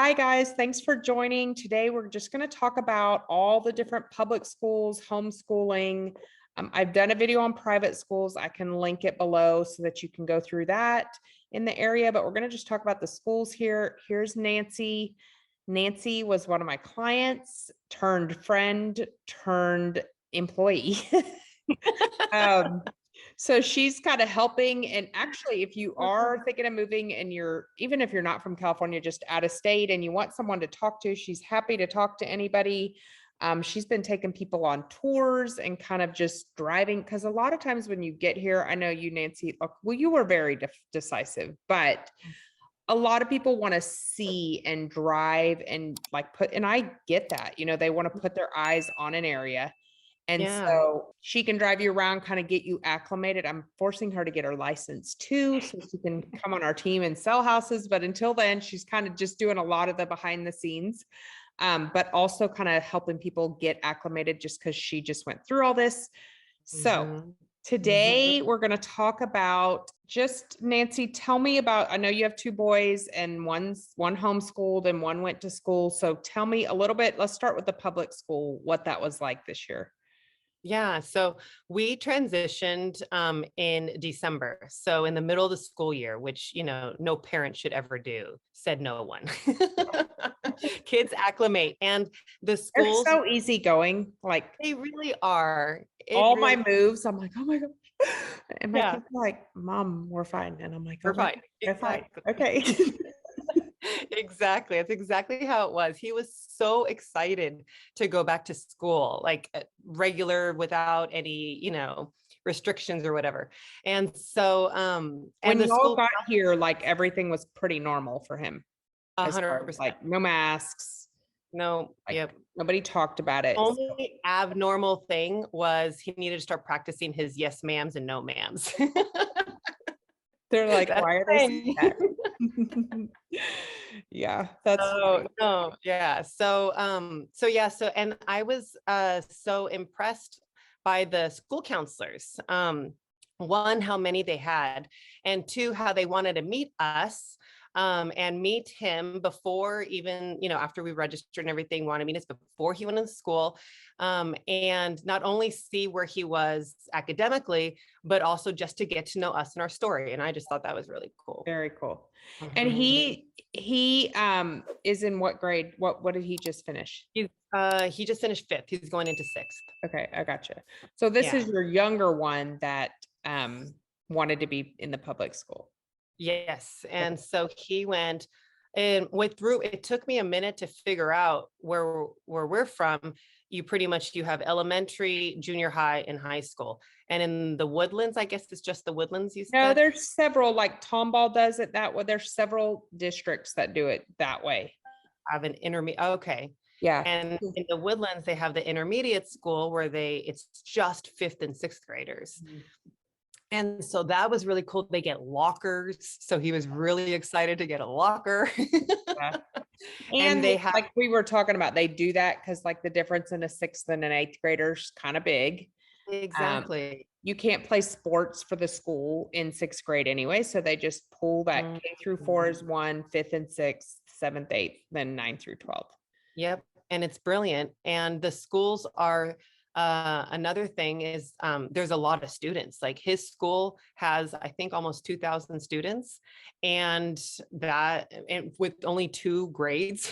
Hi guys, thanks for joining. Today we're just going to talk about all the different public schools, homeschooling. I've done a video on private schools. I can link it below so that you can go through that in the area, but we're going to just talk about the schools here. Here's Nancy. Nancy was one of my clients, turned friend, turned employee. Um, so she's kind of helping. And actually, if you are thinking of moving and even if you're not from California, just out of state and you want someone to talk to, she's happy to talk to anybody. She's been taking people on tours and kind of just driving. Because a lot of times when you get here, I know you, Nancy, well, you were very decisive, but a lot of people want to see and drive and and I get that, they want to put their eyes on an area. And Yeah. so she can drive you around, kind of get you acclimated. I'm forcing her to get her license too, so she can come on our team and sell houses. But until then, she's kind of just doing a lot of the behind the scenes, but also kind of helping people get acclimated just because she just went through all this. So today we're going to talk about just, Nancy, tell me about, I know you have two boys and one homeschooled and one went to school. So tell me a little bit, let's start with the public school, what that was like this year. Yeah. So we transitioned in December. So in the middle of the school year, which, no parent should ever do, said no one. Kids acclimate. And the They're schools, so easygoing. Like they really are. It all my really, moves, I'm like, oh my God. And my yeah, kids are like, Mom, we're fine. And I'm like, oh we're my fine. God, they're fine. Exactly. Okay. Exactly. That's exactly how it was. He was so excited to go back to school, like regular without any, restrictions or whatever. And so, and When the y'all school, got here, like everything was pretty normal for him as far as 100%. like no masks, No, like yep. nobody talked about it. So Only abnormal thing was he needed to start practicing his yes ma'ams and no ma'ams. they're like, That's why are the they saying thing. that? Yeah, that's Oh, funny. no, yeah. And I was so impressed by the school counselors. One, how many they had, and two, how they wanted to meet us and meet him before even, after we registered and everything, want to meet us before he went to school. And not only see where he was academically, but also just to get to know us and our story. And I just thought that was really cool. Very cool. And Mhm. he is in what grade? What did he just finish? He just finished fifth. He's going into sixth. Okay, I gotcha. So this Yeah. is your younger one that wanted to be in the public school. Yes. Okay. And so he went and went through. It took me a minute to figure out where we're from. You have elementary, junior high, and high school. And in the Woodlands, I guess it's just the Woodlands, you No, said? there's several, like Tomball does it that way. There's several districts that do it that way. I have an intermediate. Okay. Yeah. And in the Woodlands, they have the intermediate school where it's just fifth and sixth graders. Mhm. And so that was really cool. They get lockers. So he was really excited to get a locker. Yeah. And And they have, like we were talking about, they do that because like the difference in a sixth and an eighth grader is kind of big. exactly. You can't play sports for the school in sixth grade anyway. So they just pull that K through 4 Mhm. is one, fifth and sixth, seventh, eighth, then 9 through 12. Yep. And it's brilliant. And the schools are another thing is there's a lot of students. Like his school has, I think, almost 2,000 students, and with only 2 grades.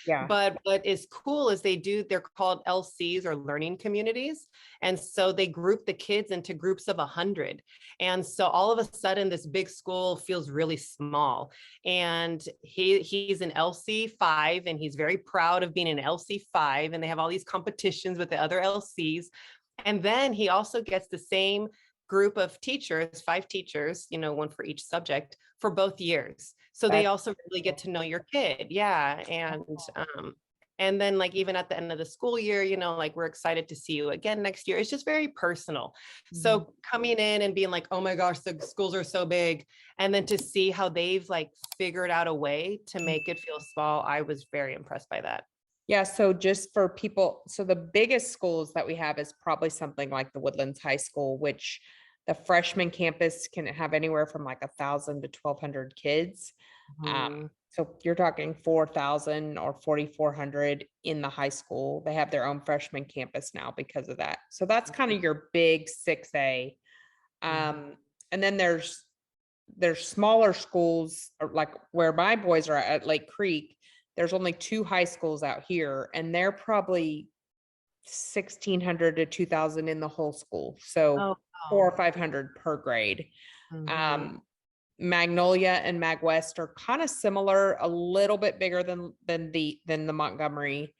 Yeah. But what is cool is they're called LCs, or learning communities. And so they group the kids into groups of 100. And so all of a sudden, this big school feels really small. And he's an LC5, and he's very proud of being an LC5. And they have all these competitions with the other LCs. And then he also gets the same group of teachers, 5 teachers, one for each subject, for both years. So they That's also really get to know your kid. Yeah. And then, like, even at the end of the school year, like, we're excited to see you again next year. It's just very personal. So coming in and being like, oh my gosh, the schools are so big. And then to see how they've like figured out a way to make it feel small, I was very impressed by that. Yeah, so just for people, so the biggest schools that we have is probably something like the Woodlands High School, which the freshman campus can have anywhere from like 1,000 to 1,200 kids. Mhm. So you're talking 4,000 or 4,400 in the high school. They have their own freshman campus now because of that. So that's kind of your big 6A. Mhm. And then there's smaller schools, or like where my boys are at Lake Creek. There's only 2 high schools out here, and they're probably 1,600 to 2,000 in the whole school. So Oh, 400 wow. or 500 per grade. Mhm. Um, Magnolia and Mag West are kind of similar, a little bit bigger than the Montgomery.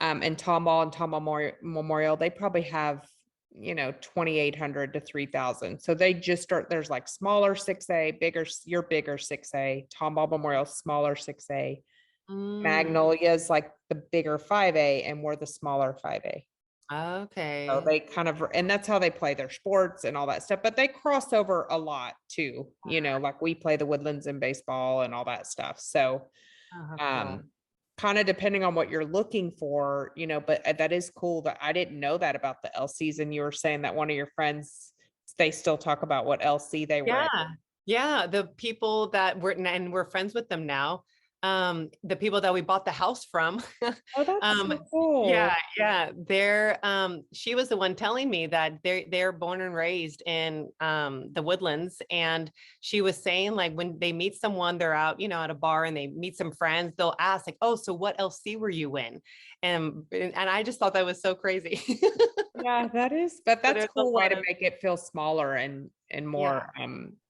And Tomball and Tomball Memorial, they probably have 2,800 to 3,000. So they just start. There's like smaller 6A, bigger, your bigger 6A. Tomball Memorial, smaller 6A. Mm. Magnolia is like the bigger 5A, and we're the smaller 5A. So Okay. they kind of, and that's how they play their sports and all that stuff, but they cross over a lot too, like we play the Woodlands in baseball and all that stuff. So, Oh, how cool. um, kind of depending on what you're looking for, but that is cool that I didn't know that about the LCs. And you were saying that one of your friends, they still talk about what LC they were in. Yeah. Yeah. The people that were, and we're friends with them now. The people that we bought the house from. Oh, that's um, so cool. yeah, yeah. She was the one telling me that they're born and raised in the Woodlands. And she was saying, like, when they meet someone, they're out, at a bar and they meet some friends, they'll ask, like, oh, so what LC were you in? And I just thought that was so crazy. Yeah, but So that's there's a cool way lot to of, make it feel smaller and yeah, more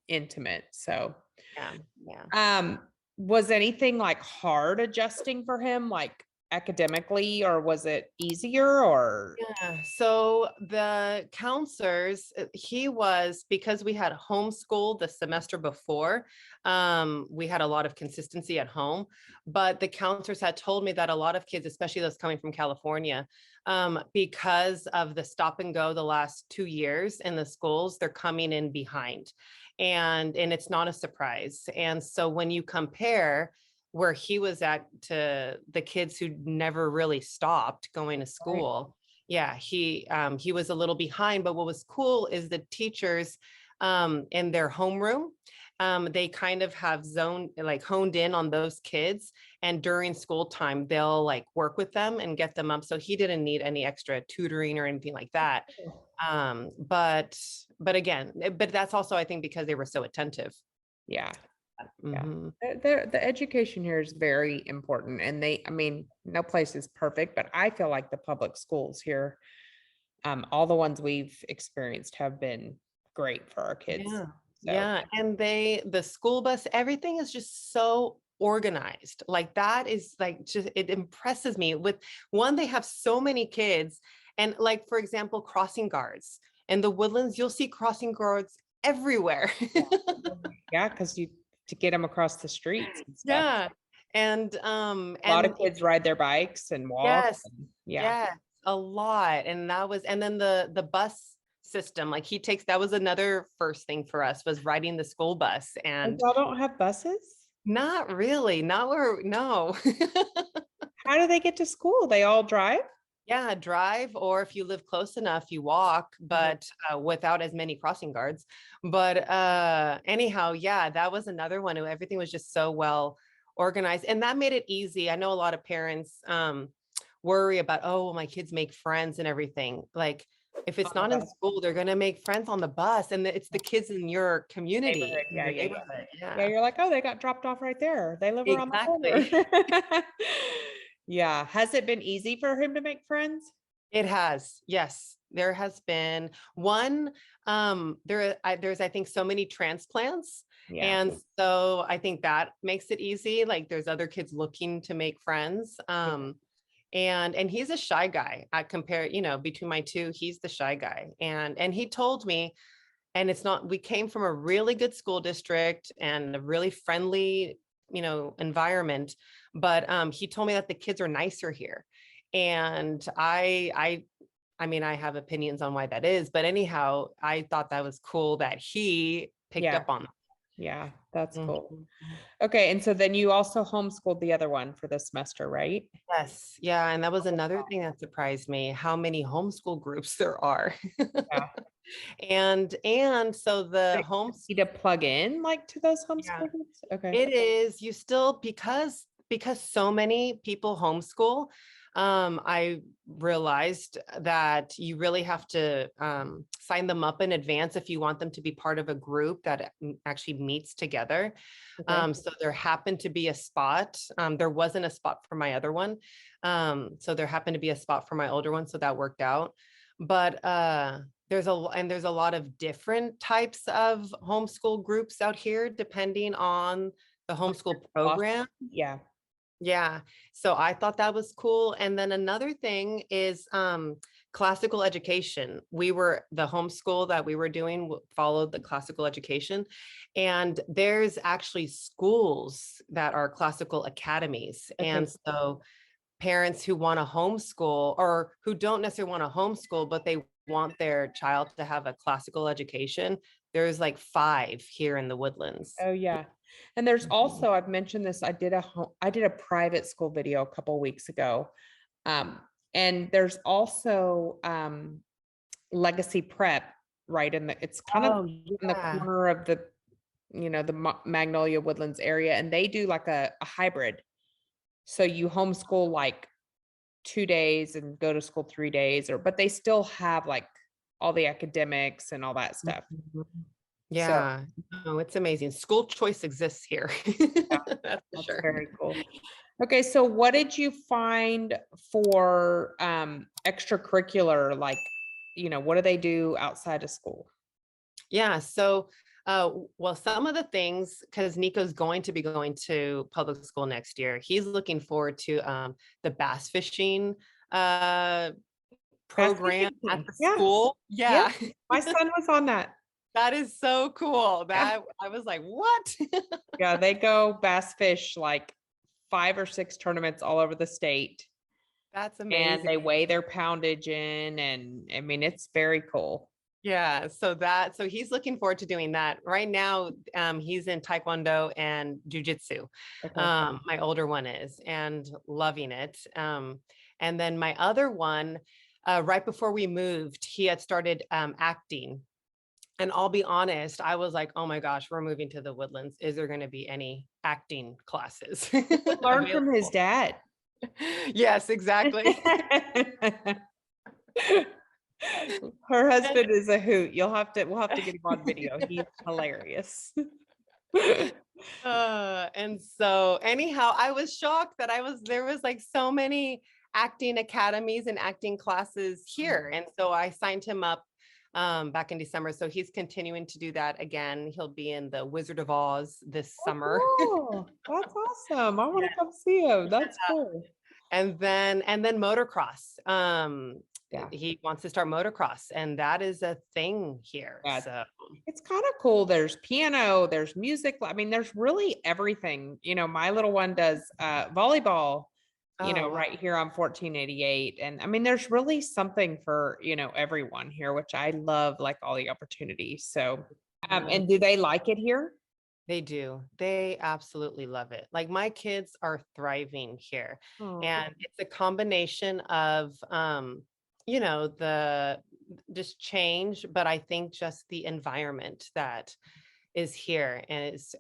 intimate. So yeah, yeah. Um, was anything like hard adjusting for him, like academically, or was it easier or? Yeah. So the counselors, he was, because we had homeschooled the semester before, we had a lot of consistency at home. But the counselors had told me that a lot of kids, especially those coming from California, because of the stop and go the last 2 years in the schools, they're coming in behind. And it's not a surprise. And so when you compare where he was at to the kids who never really stopped going to Right. school, yeah, he was a little behind. But what was cool is the teachers in their homeroom, they kind of have honed in on those kids, and during school time they'll like work with them and get them up, so he didn't need any extra tutoring or anything like that. But again, but that's also, I think, because they were so attentive. Yeah, yeah. Mhm. The education here is very important, and I mean, no place is perfect, but I feel like the public schools here, all the ones we've experienced have been great for our kids. Yeah. So, Yeah. And the school bus, everything is just so organized. Like that is like, just, it impresses me with one, they have so many kids. And like, for example, crossing guards in the Woodlands, you'll see crossing guards everywhere. yeah, because you to get them across the streets and stuff. Yeah. And, A lot of and kids ride their bikes and walk. yes, Yeah. yes, a lot. And then the bus system, like that was another first thing for us, was riding the school bus. Oh, And y'all don't have buses? not really, not where, no. How do they get to school? They all drive? Yeah, drive, or if you live close enough, you walk, Uh-huh. but without as many crossing guards. But anyhow, yeah, that was another one. Everything was just so well organized, and that made it easy. I know a lot of parents worry about, oh, will my kids make friends and everything. Like, if On it's the not in bus. school, they're gonna make friends on the bus, and it's the kids in your community, Neighborhood. in Yeah, your yeah, yeah. neighborhood. Yeah, Yeah, you're like, oh, they got dropped off right there. They live around the corner. exactly. Yeah. Has it been easy for him to make friends? It has, yes. There has been one. There's, I think, so many transplants, Yeah. and so I think that makes it easy. Like, there's other kids looking to make friends. And he's a shy guy. I compare, between my two, he's the shy guy. And he told me, and it's not. We came from a really good school district and a really friendly, environment, but he told me that the kids are nicer here. And I mean, I have opinions on why that is, but anyhow, I thought that was cool that he picked Yeah. up on that. Yeah, that's cool. Mhm. Okay, and so then you also homeschooled the other one for this semester, right? Yes, yeah, and that was another thing that surprised me, how many homeschool groups there are. Yeah. And so the They homes, need to plug in like to those yeah, homeschool groups? Okay. it is, you still, because so many people homeschool, I realized that you really have to sign them up in advance if you want them to be part of a group that actually meets together. Okay. So there happened to be a spot. There wasn't a spot for my other one. So there happened to be a spot for my older one. So that worked out. But there's a lot of different types of homeschool groups out here, depending on the homeschool program. Yeah. Yeah. So I thought that was cool. And then another thing is classical education. The homeschool that we were doing followed the classical education. And there's actually schools that are classical academies. Okay. And so parents who want to homeschool or who don't necessarily want to homeschool, but they want their child to have a classical education, there's like 5 here in the Woodlands. Oh, yeah. And there's Mhm. also, I've mentioned this, I did a private school video a couple weeks ago. Um, and there's also Legacy Prep right it's kind of Oh, in the yeah. corner of the Magnolia Woodlands area, and they do like a hybrid. So you homeschool like 2 days and go to school 3 days, but they still have like all the academics and all that stuff. Mhm. So Yeah, no, it's amazing. School choice exists here. yeah, That's for that's sure. very cool. Okay, so what did you find for extracurricular? Like, what do they do outside of school? Yeah, so well, some of the things, because Nico's going to be going to public school next year, he's looking forward to the bass fishing uh Bass program fishing at team. the Yeah, school. yeah. Yeah. My son was on that. That is so cool. Yeah. That I was like, what? Yeah, they go bass fish like 5 or 6 tournaments all over the state, That's and amazing. they weigh their poundage in, and I mean, it's very cool. Yeah, so he's looking forward to doing that. Right now, he's in Taekwondo and Jujitsu. Okay. My older one is and loving it. And then my other one, right before we moved, he had started acting. And I'll be honest, I was like, oh my gosh, we're moving to the Woodlands. Is there going to be any acting classes Learn from his available? dad. Yes, exactly. Her husband is a hoot. We'll have to get him on video. He's hilarious. And so anyhow, I was shocked that there was like so many acting academies and acting classes here. And so I signed him up back in December. So he's continuing to do that again. He'll be in the Wizard of Oz this summer. Oh, cool. That's awesome. I want to come see him. That's cool. And then motocross. Yeah. He wants to start motocross, and that is a thing here. Yeah. So It's kind of cool. There's piano, there's music. I mean, there's really everything. My little one does volleyball, oh wow. right here on 1488. And I mean, there's really something for, everyone here, which I love, like all the opportunities. So, Mhm. and do they like it here? They do. They absolutely love it. Like my kids are thriving here. Oh, And it's a combination of the just change, but I think just the environment that is here and is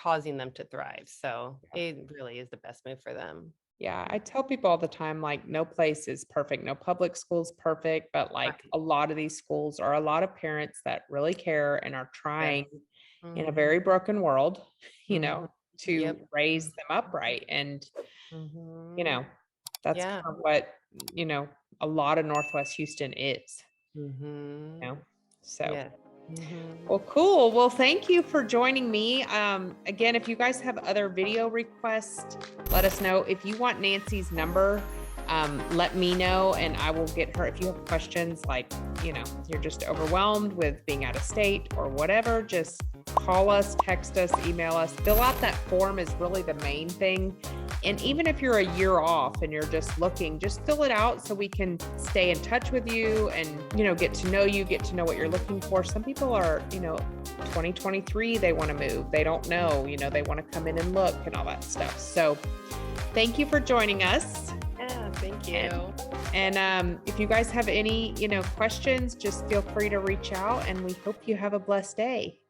causing them to thrive. So it really is the best move for them. yeah. I tell people all the time, like, no place is perfect. No public school's perfect, but like Right. a lot of these schools are a lot of parents that really care and are Yes. trying in a Mhm. very broken world, Mhm. to Yep. raise them upright. And, you Mhm. know, that's Yeah. kind of what, a lot of Northwest Houston is, you Mhm. know, so. Yeah. Mhm. Well, cool. Well, thank you for joining me. Again, if you guys have other video requests, let us know. If you want Nancy's number, let me know and I will get her. If you have questions, like, you're just overwhelmed with being out of state or whatever, just call us, text us, email us. Fill out that form is really the main thing. And even if you're a year off and you're just looking, just fill it out so we can stay in touch with you and, get to know you, get to know what you're looking for. Some people are, 2023, they want to move. They don't know, they want to come in and look and all that stuff. So thank you for joining us. Yeah, thank you. And if you guys have any, questions, just feel free to reach out, and we hope you have a blessed day.